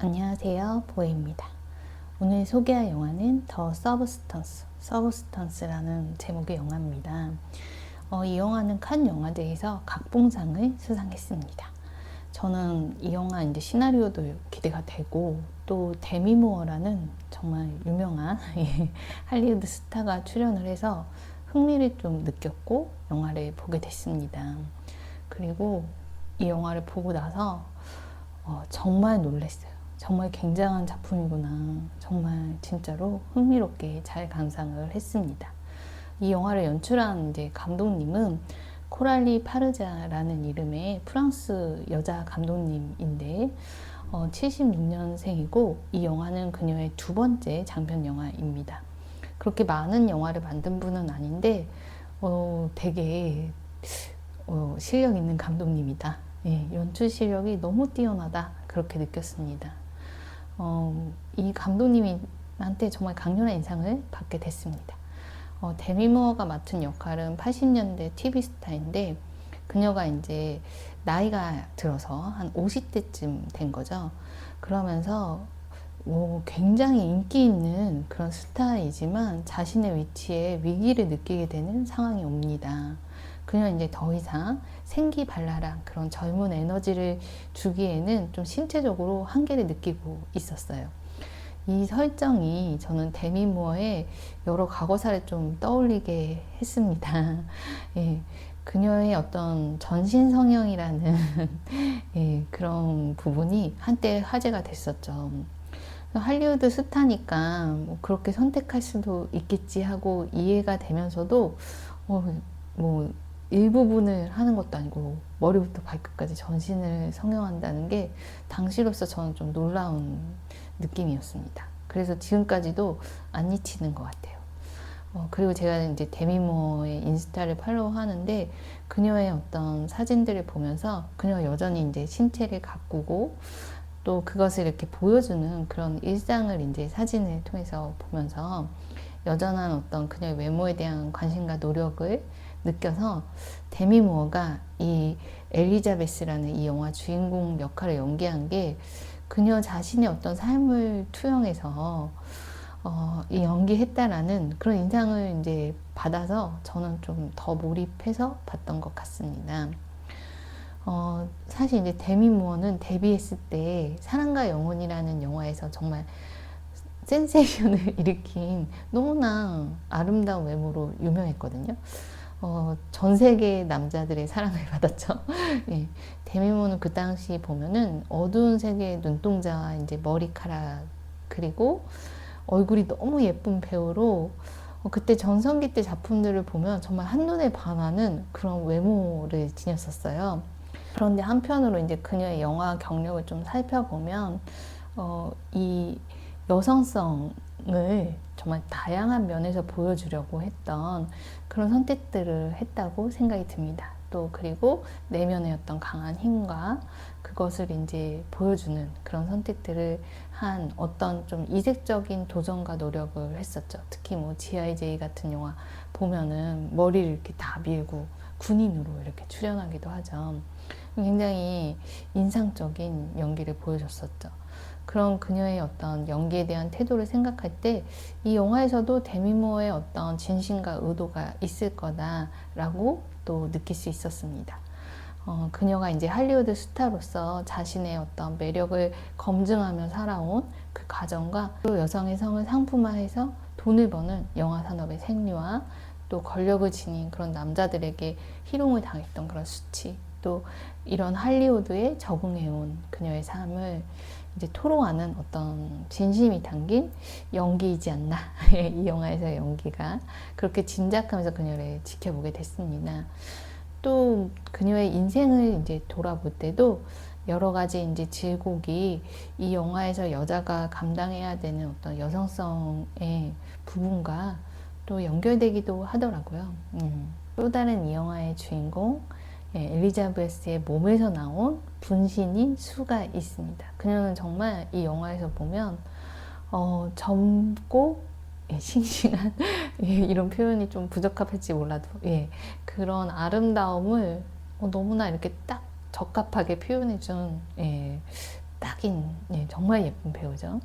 안녕하세요, 보혜입니다. 오늘 소개할 영화는 더 서브스턴스라는 제목의 영화입니다. 이 영화는 칸 영화제에서 각봉상을 수상했습니다. 저는 이 영화 이제 시나리오도 기대가 되고 또 데미 무어라는 정말 유명한 할리우드 스타가 출연을 해서 흥미를 좀 느꼈고 영화를 보게 됐습니다. 그리고 이 영화를 보고 나서 정말 놀랐어요. 정말 굉장한 작품이구나. 정말 진짜로 흥미롭게 잘 감상을 했습니다. 이 영화를 연출한 이제 감독님은 코랄리 파르자라는 이름의 프랑스 여자 감독님인데 76년생이고 이 영화는 그녀의 두 번째 장편 영화입니다. 그렇게 많은 영화를 만든 분은 아닌데 되게 실력 있는 감독님이다. 예, 연출 실력이 너무 뛰어나다. 그렇게 느꼈습니다. 이 감독님한테 정말 강렬한 인상을 받게 됐습니다. 데미 무어가 맡은 역할은 80년대 TV 스타인데 그녀가 이제 나이가 들어서 한 50대쯤 된 거죠. 그러면서 굉장히 인기 있는 그런 스타이지만 자신의 위치에 위기를 느끼게 되는 상황이 옵니다. 그녀는 이제 더 이상 생기발랄한 그런 젊은 에너지를 주기에는 좀 신체적으로 한계를 느끼고 있었어요. 이 설정이 저는 데미 무어의 여러 과거사를 좀 떠올리게 했습니다. 예, 그녀의 어떤 전신 성형이라는 예, 그런 부분이 한때 화제가 됐었죠. 할리우드 스타니까 뭐 그렇게 선택할 수도 있겠지 하고 이해가 되면서도 뭐 일부분을 하는 것도 아니고 머리부터 발끝까지 전신을 성형한다는 게 당시로서 저는 좀 놀라운 느낌이었습니다. 그래서 지금까지도 안 잊히는 것 같아요. 그리고 제가 이제 데미 무어의 인스타를 팔로우 하는데 그녀의 어떤 사진들을 보면서 그녀가 여전히 이제 신체를 가꾸고 또 그것을 이렇게 보여주는 그런 일상을 이제 사진을 통해서 보면서 여전한 어떤 그녀의 외모에 대한 관심과 노력을 느껴서 데미 무어가 이 엘리자베스라는 이 영화 주인공 역할을 연기한 게 그녀 자신의 어떤 삶을 투영해서 이 연기했다라는 그런 인상을 이제 받아서 저는 좀 더 몰입해서 봤던 것 같습니다. 사실 이제 데미 무어는 데뷔했을 때 사랑과 영혼이라는 영화에서 정말 센세이션을 일으킨 너무나 아름다운 외모로 유명했거든요. 전 세계 남자들의 사랑을 받았죠. 예. 데미 무어는 그 당시 보면은 어두운 색의 눈동자와 이제 머리카락 그리고 얼굴이 너무 예쁜 배우로 그때 전성기 때 작품들을 보면 정말 한눈에 반하는 그런 외모를 지녔었어요. 그런데 한편으로 이제 그녀의 영화 경력을 좀 살펴보면 이 여성성을 정말 다양한 면에서 보여주려고 했던 그런 선택들을 했다고 생각이 듭니다. 또 그리고 내면의 어떤 강한 힘과 그것을 이제 보여주는 그런 선택들을 한 어떤 좀 이색적인 도전과 노력을 했었죠. 특히 뭐 G.I.J 같은 영화 보면은 머리를 이렇게 다 밀고 군인으로 이렇게 출연하기도 하죠. 굉장히 인상적인 연기를 보여줬었죠. 그런 그녀의 어떤 연기에 대한 태도를 생각할 때 이 영화에서도 데미 무어의 어떤 진심과 의도가 있을 거다라고 또 느낄 수 있었습니다. 그녀가 이제 할리우드 스타로서 자신의 어떤 매력을 검증하며 살아온 그 과정과 또 여성의 성을 상품화해서 돈을 버는 영화 산업의 생리와 또 권력을 지닌 그런 남자들에게 희롱을 당했던 그런 수치 또 이런 할리우드에 적응해온 그녀의 삶을 이제 토로하는 어떤 진심이 담긴 연기이지 않나. 이 영화에서의 연기가 그렇게 짐작하면서 그녀를 지켜보게 됐습니다. 또 그녀의 인생을 이제 돌아볼 때도 여러 가지 이제 질곡이 이 영화에서 여자가 감당해야 되는 어떤 여성성의 부분과 또 연결되기도 하더라고요. 또 다른 이 영화의 주인공 엘리자베스의 몸에서 나온 분신인 수가 있습니다. 그녀는 정말 이 영화에서 보면 젊고 싱싱한 이런 표현이 좀 부적합할지 몰라도 그런 아름다움을 너무나 이렇게 딱 적합하게 표현해준 딱인 정말 예쁜 배우죠.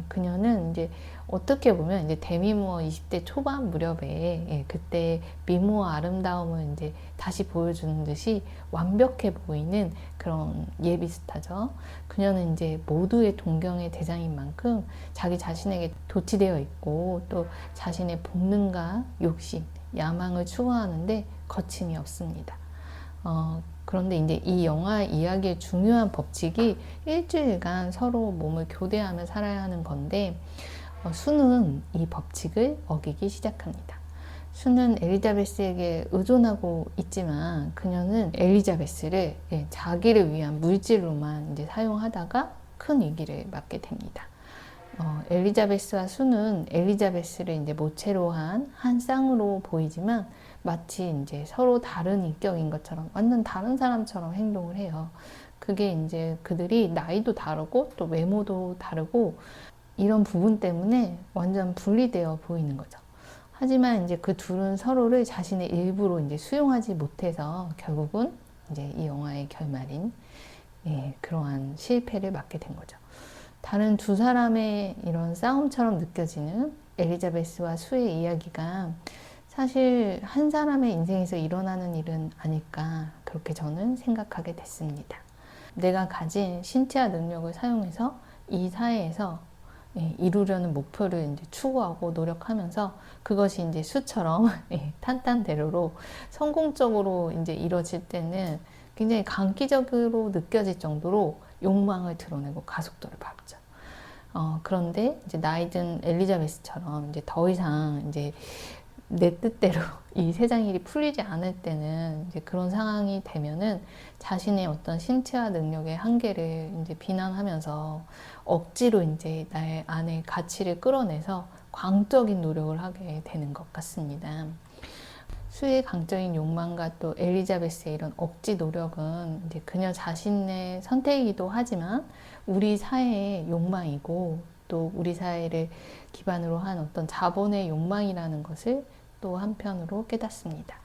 그녀는 이제 어떻게 보면 이제 데미모어 20대 초반 무렵에 그때 미모와 아름다움을 이제 다시 보여주는 듯이 완벽해 보이는 그런 예비 스타죠. 그녀는 이제 모두의 동경의 대상인 만큼 자기 자신에게 도취되어 있고 또 자신의 본능과 욕심, 야망을 추구하는데 거침이 없습니다. 그런데 이제 이 영화 이야기의 중요한 법칙이 일주일간 서로 몸을 교대하며 살아야 하는 건데 수는 이 법칙을 어기기 시작합니다. 수는 엘리자베스에게 의존하고 있지만 그녀는 엘리자베스를 자기를 위한 물질로만 이제 사용하다가 큰 위기를 맞게 됩니다. 엘리자베스와 수는 엘리자베스를 이제 모체로 한 쌍으로 보이지만 마치 이제 서로 다른 인격인 것처럼 완전 다른 사람처럼 행동을 해요. 그게 이제 그들이 나이도 다르고 또 외모도 다르고 이런 부분 때문에 완전 분리되어 보이는 거죠. 하지만 이제 그 둘은 서로를 자신의 일부로 이제 수용하지 못해서 결국은 이제 이 영화의 결말인 그러한 실패를 맞게 된 거죠. 다른 두 사람의 이런 싸움처럼 느껴지는 엘리자베스와 수의 이야기가 사실 한 사람의 인생에서 일어나는 일은 아닐까 그렇게 저는 생각하게 됐습니다. 내가 가진 신체와 능력을 사용해서 이 사회에서 이루려는 목표를 이제 추구하고 노력하면서 그것이 이제 수처럼 탄탄대로로 성공적으로 이제 이루어질 때는 굉장히 강기적으로 느껴질 정도로 욕망을 드러내고 가속도를 밟죠. 그런데 이제 나이든 엘리자베스처럼 이제 더 이상 이제 내 뜻대로 이 세상 일이 풀리지 않을 때는 이제 그런 상황이 되면은 자신의 어떤 신체와 능력의 한계를 이제 비난하면서 억지로 이제 나의 안에 가치를 끌어내서 광적인 노력을 하게 되는 것 같습니다. 수의 강적인 욕망과 또 엘리자베스의 이런 억지 노력은 이제 그녀 자신의 선택이기도 하지만 우리 사회의 욕망이고 또 우리 사회를 기반으로 한 어떤 자본의 욕망이라는 것을 또 한편으로 깨닫습니다.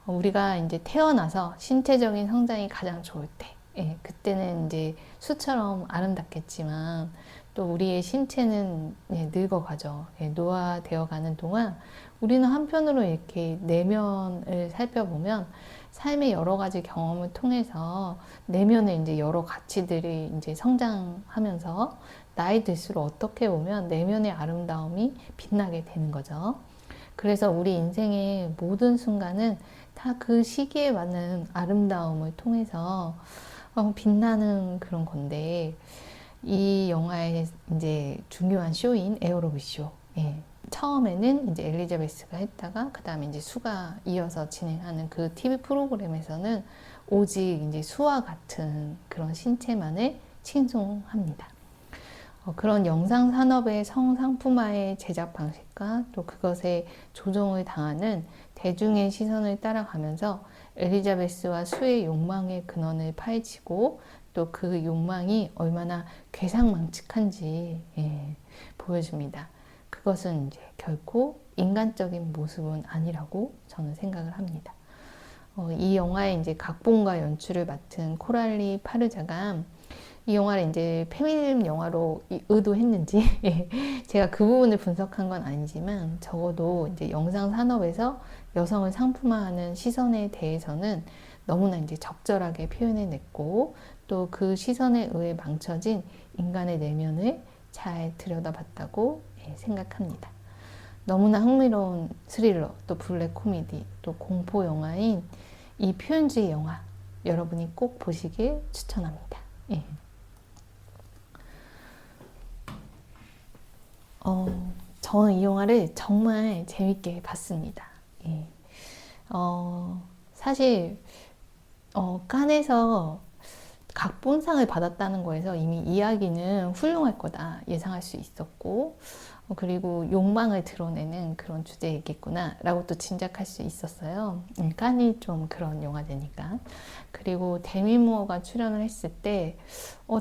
우리가 이제 태어나서 신체적인 성장이 가장 좋을 때, 그때는 이제 수처럼 아름답겠지만 또 우리의 신체는 늙어가죠. 노화되어 가는 동안 우리는 한편으로 이렇게 내면을 살펴보면 삶의 여러 가지 경험을 통해서 내면에 이제 여러 가치들이 이제 성장하면서 나이 들수록 어떻게 보면 내면의 아름다움이 빛나게 되는 거죠. 그래서 우리 인생의 모든 순간은 다 그 시기에 맞는 아름다움을 통해서 빛나는 그런 건데 이 영화의 이제 중요한 쇼인 에어로빅 쇼. 처음에는 이제 엘리자베스가 했다가 그 다음에 이제 수가 이어서 진행하는 그 TV 프로그램에서는 오직 이제 수와 같은 그런 신체만을 칭송합니다. 그런 영상 산업의 성상품화의 제작 방식과 또 그것에 조정을 당하는 대중의 시선을 따라가면서 엘리자베스와 수의 욕망의 근원을 파헤치고 또 그 욕망이 얼마나 괴상망측한지 보여줍니다. 그것은 이제 결코 인간적인 모습은 아니라고 저는 생각을 합니다. 이 영화의 이제 각본과 연출을 맡은 코랄리 파르자가 이 영화를 이제 페미니즘 영화로 의도했는지 제가 그 부분을 분석한 건 아니지만 적어도 이제 영상 산업에서 여성을 상품화하는 시선에 대해서는 너무나 이제 적절하게 표현해냈고 또 그 시선에 의해 망쳐진 인간의 내면을 잘 들여다봤다고 생각합니다. 너무나 흥미로운 스릴러, 또 블랙 코미디, 또 공포 영화인 이 표현주의 영화 여러분이 꼭 보시길 추천합니다. 저는 이 영화를 정말 재밌게 봤습니다. 사실 칸에서 각본상을 받았다는 거에서 이미 이야기는 훌륭할 거다 예상할 수 있었고 그리고 욕망을 드러내는 그런 주제이겠구나 라고 또 짐작할 수 있었어요. 칸이 좀 그런 영화제니까. 그리고 데미 무어가 출연을 했을 때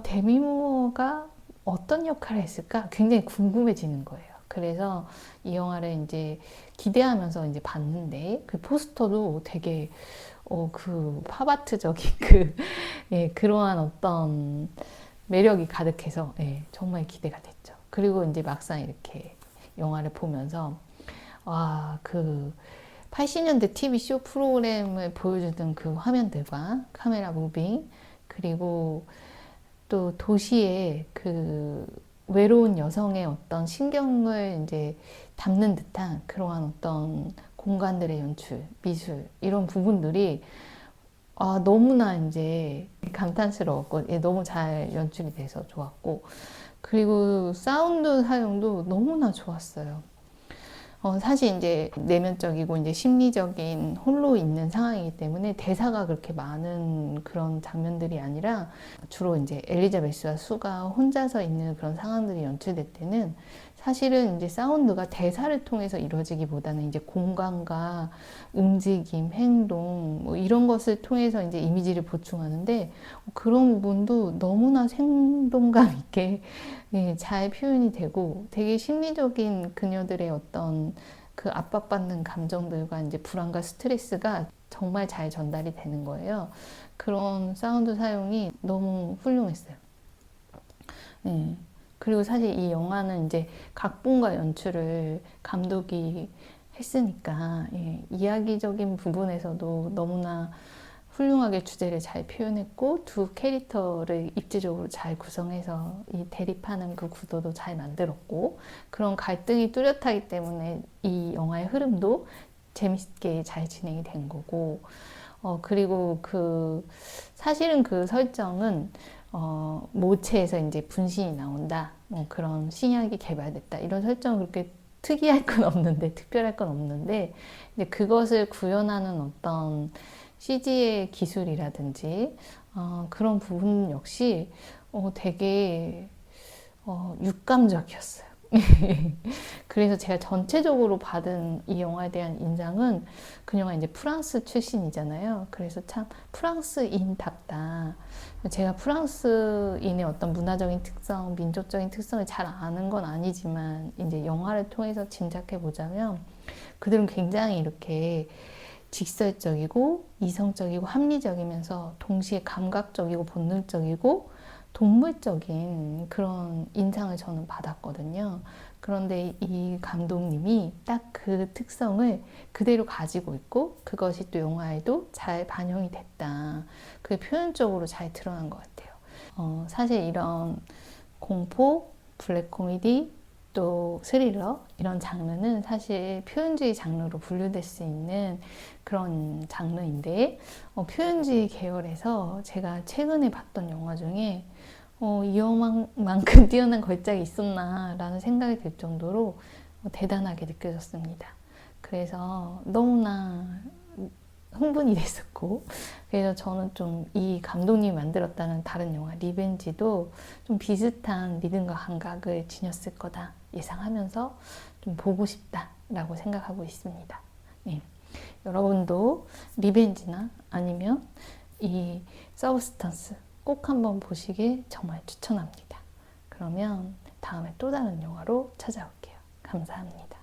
데미 무어가 어떤 역할을 했을까 굉장히 궁금해지는 거예요. 그래서 이 영화를 이제 기대하면서 이제 봤는데 그 포스터도 되게 그 팝아트적인 그러한 어떤 매력이 가득해서 예, 정말 기대가 됐죠. 그리고 이제 막상 이렇게 영화를 보면서 그 80년대 TV 쇼 프로그램을 보여주던 그 화면들과 카메라 무빙, 그리고 또 도시의 그 외로운 여성의 어떤 신경을 이제 담는 듯한 그러한 어떤 공간들의 연출, 미술, 이런 부분들이 너무나 이제 감탄스러웠고, 너무 잘 연출이 돼서 좋았고, 그리고 사운드 사용도 너무나 좋았어요. 사실 이제 내면적이고 이제 심리적인 홀로 있는 상황이기 때문에 대사가 그렇게 많은 그런 장면들이 아니라 주로 이제 엘리자베스와 수가 혼자서 있는 그런 상황들이 연출될 때는 사실은 이제 사운드가 대사를 통해서 이루어지기보다는 이제 공간과 움직임, 행동 뭐 이런 것을 통해서 이제 이미지를 보충하는데 그런 부분도 너무나 생동감 있게 잘 표현이 되고 되게 심리적인 그녀들의 어떤 그 압박받는 감정들과 이제 불안과 스트레스가 정말 잘 전달이 되는 거예요. 그런 사운드 사용이 너무 훌륭했어요. 네. 그리고 사실 이 영화는 이제 각본과 연출을 감독이 했으니까 이야기적인 부분에서도 너무나 훌륭하게 주제를 잘 표현했고 두 캐릭터를 입지적으로 잘 구성해서 이 대립하는 그 구도도 잘 만들었고 그런 갈등이 뚜렷하기 때문에 이 영화의 흐름도 재밌게 잘 진행이 된 거고 그리고 사실은 그 설정은 모체에서 이제 분신이 나온다. 그런 신약이 개발됐다. 이런 설정은 그렇게 특이할 건 없는데, 특별할 건 없는데, 이제 그것을 구현하는 어떤 CG의 기술이라든지, 그런 부분 역시 되게 육감적이었어요. 그래서 제가 전체적으로 받은 이 영화에 대한 인상은 그녀가 이제 프랑스 출신이잖아요. 그래서 참 프랑스인답다. 제가 프랑스인의 어떤 문화적인 특성, 민족적인 특성을 잘 아는 건 아니지만 이제 영화를 통해서 짐작해 보자면 그들은 굉장히 이렇게 직설적이고 이성적이고 합리적이면서 동시에 감각적이고 본능적이고 동물적인 그런 인상을 저는 받았거든요. 그런데 이 감독님이 딱 그 특성을 그대로 가지고 있고 그것이 또 영화에도 잘 반영이 됐다. 그게 표현적으로 잘 드러난 것 같아요. 사실 이런 공포, 블랙 코미디, 또 스릴러 이런 장르는 사실 표현주의 장르로 분류될 수 있는 그런 장르인데 표현주의 계열에서 제가 최근에 봤던 영화 중에 이 영화만큼 뛰어난 걸작이 있었나 라는 생각이 들 정도로 대단하게 느껴졌습니다. 그래서 너무나 흥분이 됐었고 그래서 저는 좀 이 감독님이 만들었다는 다른 영화 리벤지도 좀 비슷한 리듬과 감각을 지녔을 거다 예상하면서 좀 보고 싶다라고 생각하고 있습니다. 네. 여러분도 리벤지나 아니면 이 서브스턴스 꼭 한번 보시길 정말 추천합니다. 그러면 다음에 또 다른 영화로 찾아올게요. 감사합니다.